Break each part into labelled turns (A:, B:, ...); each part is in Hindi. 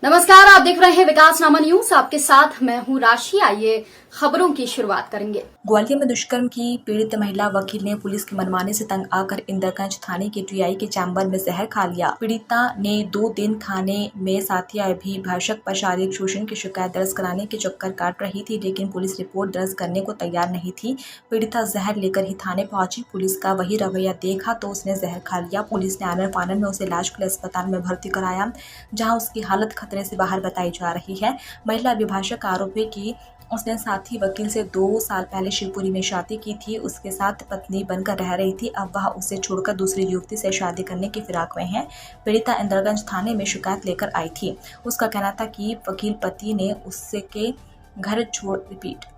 A: नमस्कार, आप देख रहे हैं विकासनामा न्यूज। आपके साथ मैं हूं राशि। आइए खबरों की शुरुआत करेंगे।
B: ग्वालियर में दुष्कर्म की पीड़ित महिला वकील ने पुलिस के मनमाने से तंग आकर इंदरगंज थाने के टीआई के चैम्बर में जहर खा लिया। पीड़िता ने 2 दिन थाने में साथी अभिभाषक पर शारीरिक शोषण की शिकायत दर्ज कराने के चक्कर काट रही थी, लेकिन पुलिस रिपोर्ट दर्ज करने को तैयार नहीं थी। पीड़िता जहर लेकर ही थाने पहुंची। पुलिस का वही रवैया देखा तो उसने जहर खा लिया। पुलिस ने आनन फानन में उसे इलाज के लिए अस्पताल में भर्ती कराया, जहाँ उसकी हालत खतरे से बाहर बताई जा रही है। महिला अभिभाषक का आरोप है कि उसने साथी वकील से 2 साल पहले शिवपुरी में शादी की थी। उसके साथ पत्नी बनकर रह रही थी। अब वह उसे छोड़कर दूसरी युवती से शादी करने की फिराक में है। पीड़िता इंदरगंज थाने में शिकायत लेकर आई थी। उसका कहना था कि वकील पति ने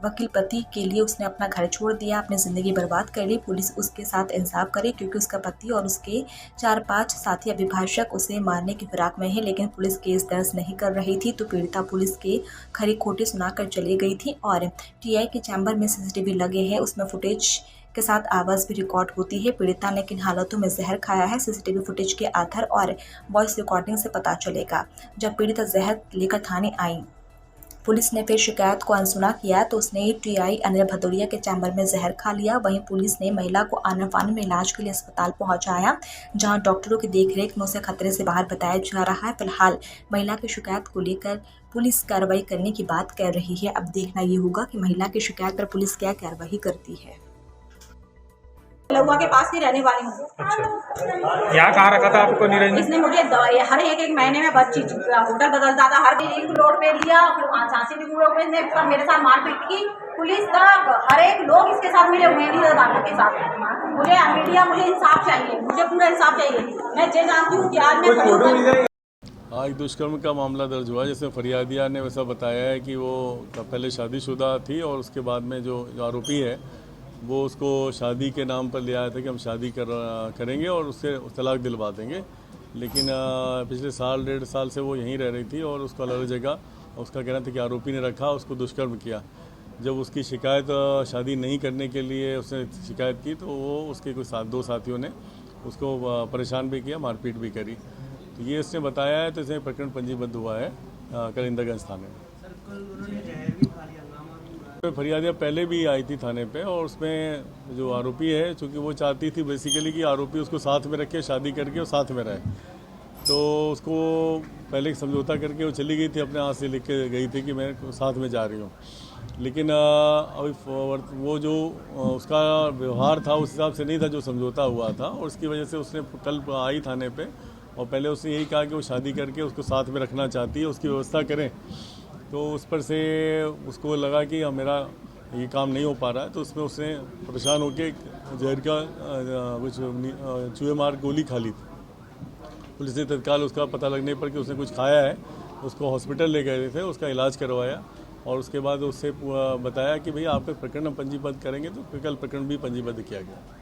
B: वकील पति के लिए उसने अपना घर छोड़ दिया, अपनी जिंदगी बर्बाद कर ली। पुलिस उसके साथ इंसाफ करे, क्योंकि उसका पति और उसके 4-5 साथी अभिभाषक उसे मारने की फिराक में है, लेकिन पुलिस केस दर्ज नहीं कर रही थी। तो पीड़िता पुलिस के खरी खोटी सुनाकर चली गई थी। और टीआई के चैम्बर में सीसीटीवी लगे हैं, उसमें फुटेज के साथ आवाज़ भी रिकॉर्ड होती है। पीड़िता ने किन हालातों में जहर खाया है, सीसीटीवी फुटेज के आधार और वॉइस रिकॉर्डिंग से पता चलेगा। जब पीड़िता जहर लेकर थाने आई, पुलिस ने फिर शिकायत को अनसुना किया तो उसने टीआई अनिल भदौरिया के चैम्बर में जहर खा लिया। वहीं पुलिस ने महिला को आनन-फानन में इलाज के लिए अस्पताल पहुंचाया, जहां डॉक्टरों की देखरेख में उसे खतरे से बाहर बताया जा रहा है। फिलहाल महिला की शिकायत को लेकर पुलिस कार्रवाई करने की बात कर रही है। अब देखना ये होगा कि महिला की शिकायत पर पुलिस क्या कार्रवाई करती है।
C: लहुआ के पास की रहने वाली हूँ।
D: अच्छा, क्या कहा रखा था आपको निरंजन?
C: इसने मुझे हर एक महीने में बच्ची होटल बदलता था। हर दिन एक रोड पे लिया, फिर वहाँ झांसी रोड पे मेरे साथ मारपीट की। पुलिस का हर एक लोग इसके साथ मिले हुए हैं वालों के साथ। मुझे मीडिया, मुझे इंसाफ चाहिए, मुझे पूरा इंसाफ चाहिए। मैं ये जानती हूँ कि आज मैं
E: आज दुष्कर्म का मामला दर्ज हुआ, जिसमें फरियादिया ने वैसा बताया है कि वो पहले शादीशुदा थी और उसके बाद में जो आरोपी है वो उसको शादी के नाम पर ले आया था कि हम शादी करेंगे और उससे तलाक दिलवा देंगे। लेकिन पिछले 1.5 साल से वो यहीं रह रही थी और उसको अलग जगह उसका कहना था कि आरोपी ने रखा, उसको दुष्कर्म किया। जब उसकी शिकायत शादी नहीं करने के लिए उसने शिकायत की तो वो उसके कुछ 2 साथियों ने उसको परेशान भी किया, मारपीट भी करी। तो ये इसने बताया है, तो इसमें प्रकरण पंजीबद्ध हुआ है कल इंदरगंज थाने में। फरियादियाँ पहले भी आई थी थाने पे और उसमें जो आरोपी है, चूँकि वो चाहती थी बेसिकली कि आरोपी उसको साथ में रखे, शादी करके और साथ में रहे, तो उसको पहले समझौता करके वो चली गई थी, अपने हाथ से लिख के गई थी कि मैं साथ में जा रही हूँ। लेकिन अभी वो जो उसका व्यवहार था उस हिसाब से नहीं था जो समझौता हुआ था, और उसकी वजह से उसने कल आई थाने पे और पहले उसने यही कहा कि वो शादी करके उसको साथ में रखना चाहती है, उसकी व्यवस्था करें। तो उस पर से उसको लगा कि मेरा ये काम नहीं हो पा रहा है, तो उसमें उसने परेशान होकर जहर का कुछ चूहे मार गोली खा ली थी। पुलिस ने तत्काल उसका पता लगने पर कि उसने कुछ खाया है, उसको हॉस्पिटल ले गए थे, उसका इलाज करवाया और उसके बाद उससे बताया कि भाई आपका प्रकरण हम पंजीबद्ध करेंगे, तो कल प्रकरण भी पंजीबद्ध किया गया।